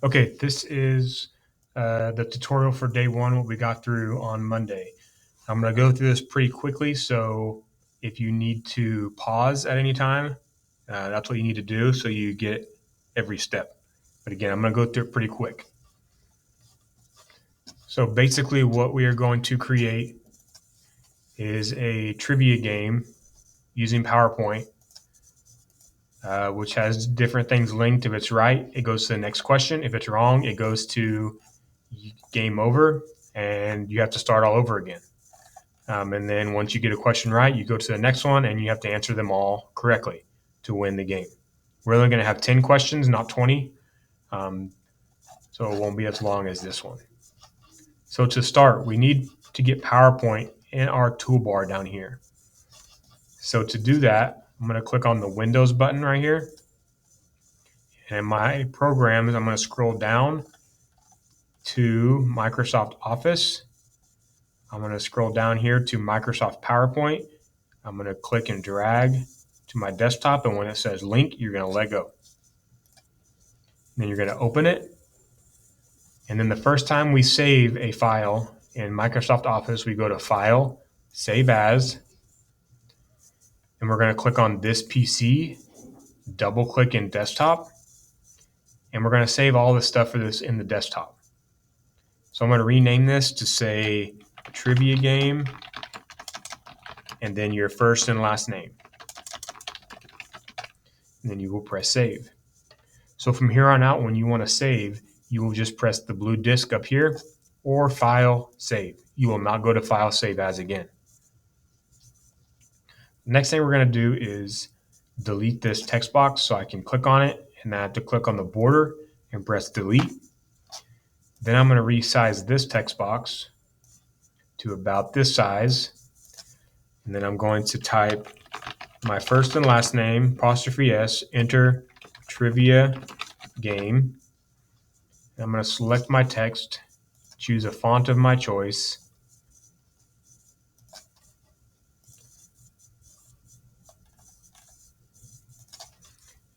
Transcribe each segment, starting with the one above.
Okay, this is the tutorial for day one, what we got through on Monday. I'm going to go through this pretty quickly, so if you need to pause at any time, that's what you need to do so you get every step. But again, I'm going to go through it pretty quick. So basically what we are going to create is a trivia game using PowerPoint, which has different things linked. If it's right, it goes to the next question. If it's wrong, it goes to game over, and you have to start all over again. And then once you get a question right, you go to the next one, and you have to answer them all correctly to win the game. We're only going to have 10 questions, not 20, so it won't be as long as this one. So to start, we need to get PowerPoint in our toolbar down here. So to do that, I'm going to click on the Windows button right here. And in my programs, I'm going to scroll down to Microsoft Office. I'm going to scroll down here to Microsoft PowerPoint. I'm going to click and drag to my desktop, and when it says link, you're going to let go. Then you're going to open it. And then the first time we save a file in Microsoft Office, we go to File, Save As, and we're going to click on this PC, double click in Desktop, and we're going to save all the stuff for this in the desktop. So I'm going to rename this to say Trivia Game, and then your first and last name. And then you will press Save. So from here on out, when you want to save, you will just press the blue disk up here or File, Save. You will not go to File, Save As again. The next thing we're going to do is delete this text box, so I can click on it, and I have to click on the border and press delete. Then I'm going to resize this text box to about this size, and then I'm going to type my first and last name, apostrophe S, enter trivia game. I'm going to select my text, choose a font of my choice,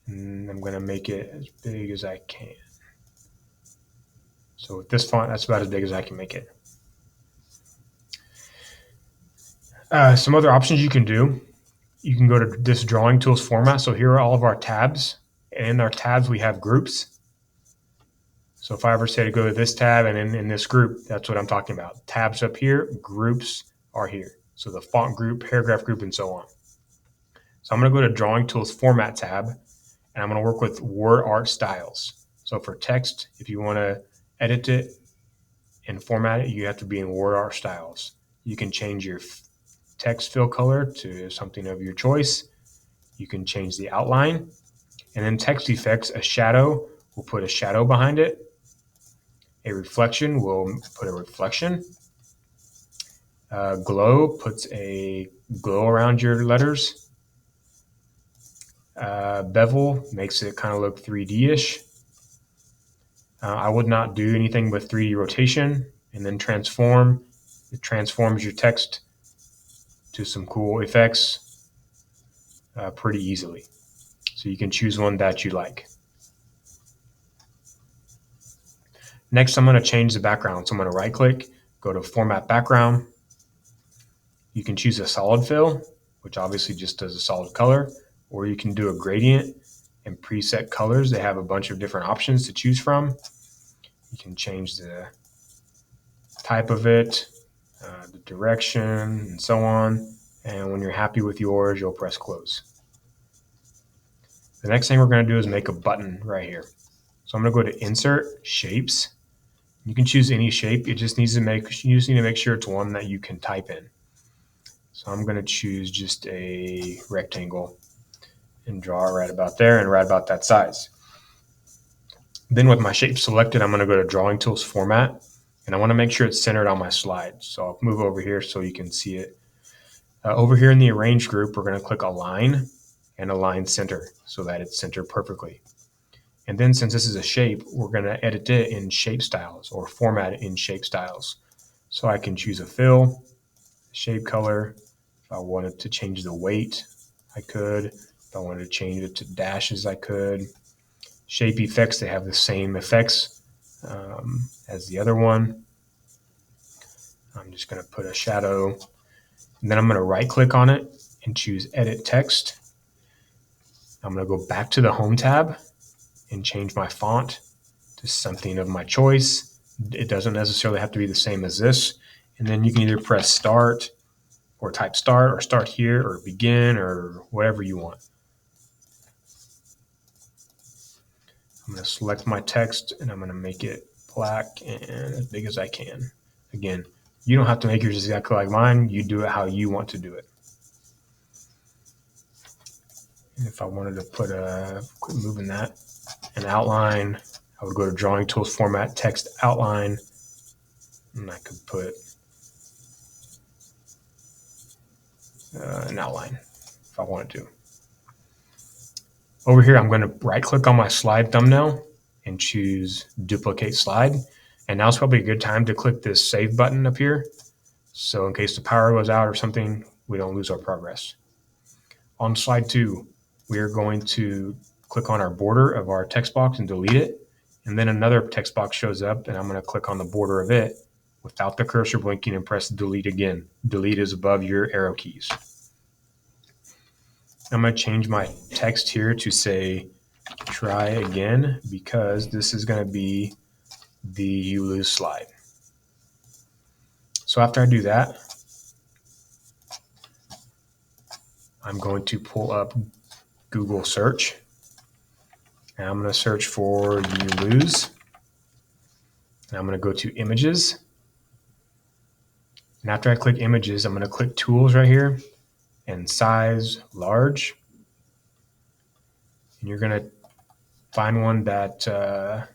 and I'm going to make it as big as I can. So with this font, that's about as big as I can make it. Some other options you can do. You can go to this drawing tools format. So here are all of our tabs. And in our tabs, we have groups. So if I ever say to go to this tab and in this group, that's what I'm talking about. Tabs up here, groups are here. So the font group, paragraph group, and so on. So I'm going to go to drawing tools format tab, and I'm going to work with word art styles. So for text, if you want to edit it and format it, you have to be in word art styles. You can change your text fill color to something of your choice. You can change the outline. And then text effects, a shadow, we'll put a shadow behind it. A reflection, we'll put a reflection. Glow puts a glow around your letters. Bevel makes it kind of look 3D-ish. I would not do anything with 3D rotation. And then transform, it transforms your text to some cool effects pretty easily. So you can choose one that you like. Next, I'm going to change the background. So I'm going to right click, go to Format Background. You can choose a solid fill, which obviously just does a solid color, or you can do a gradient and preset colors. They have a bunch of different options to choose from. You can change the type of it, the direction, and so on. And when you're happy with yours, you'll press close. The next thing we're going to do is make a button right here. So I'm going to go to Insert, Shapes. You can choose any shape. It just needs to you just need to make sure it's one that you can type in. So I'm going to choose just a rectangle and draw right about there and right about that size. Then with my shape selected, I'm going to go to Drawing Tools Format, and I want to make sure it's centered on my slide. So I'll move over here so you can see it. Over here in the Arrange group, we're going to click Align and Align Center so that it's centered perfectly. And then since this is a shape, we're going to edit it in shape styles or format it in shape styles. So I can choose a fill, shape color. If I wanted to change the weight, I could. If I wanted to change it to dashes, I could. Shape effects, they have the same effects as the other one. I'm just going to put a shadow, and then I'm going to right click on it and choose Edit Text. I'm going to go back to the Home tab and change my font to something of my choice. It doesn't necessarily have to be the same as this. And then you can either press Start or type Start or Start Here or Begin or whatever you want. I'm going to select my text and I'm going to make it black and as big as I can. Again, you don't have to make yours exactly like mine. You do it how you want to do it. And if I wanted to put quit moving that, an outline, I would go to Drawing Tools, Format, Text, Outline, and I could put an outline if I wanted to. Over here, I'm going to right click on my slide thumbnail and choose Duplicate Slide. And now it's probably a good time to click this Save button up here. So in case the power goes out or something, we don't lose our progress. On slide 2, we are going to click on our border of our text box and delete it. And then another text box shows up and I'm going to click on the border of it without the cursor blinking and press delete again. Delete is above your arrow keys. I'm going to change my text here to say try again because this is going to be the you lose slide. So after I do that, I'm going to pull up Google search and I'm going to search for you lose. And I'm going to go to images. And after I click images, I'm going to click tools right here and size large. And you're going to find one that, so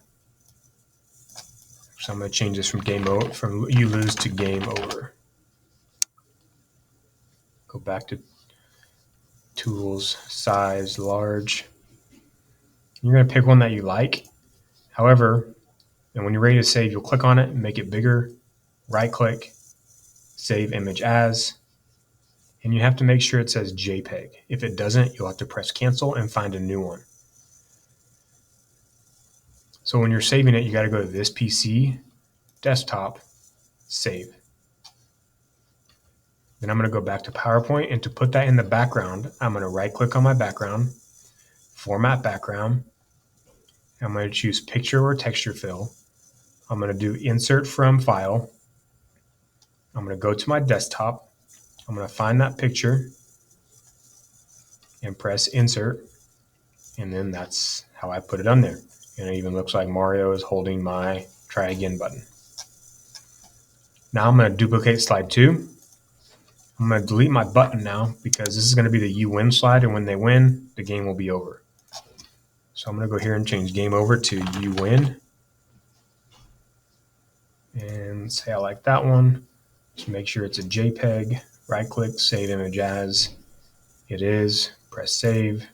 I'm going to change this from from you lose to game over. Go back to tools, size large. You're going to pick one that you like. However, and when you're ready to save, you'll click on it and make it bigger, right click, save image as, and you have to make sure it says JPEG. If it doesn't, you'll have to press cancel and find a new one. So when you're saving it, you got to go to this PC, desktop, save. Then I'm going to go back to PowerPoint, and to put that in the background, I'm going to right click on my background, format background. I'm going to choose picture or texture fill. I'm going to do insert from file. I'm going to go to my desktop. I'm going to find that picture and press insert. And then that's how I put it on there. And it even looks like Mario is holding my try again button. Now I'm going to duplicate slide 2. I'm going to delete my button now because this is going to be the you win slide. And when they win, the game will be over. So I'm going to go here and change game over to you win. And say I like that one. Just make sure it's a JPEG. Right click, save image as. It is. Press save.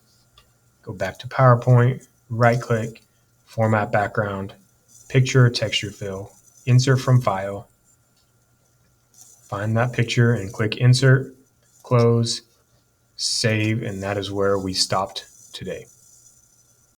Go back to PowerPoint. Right click, format background, picture or texture fill, insert from file. Find that picture and click insert, close, save, and that is where we stopped today.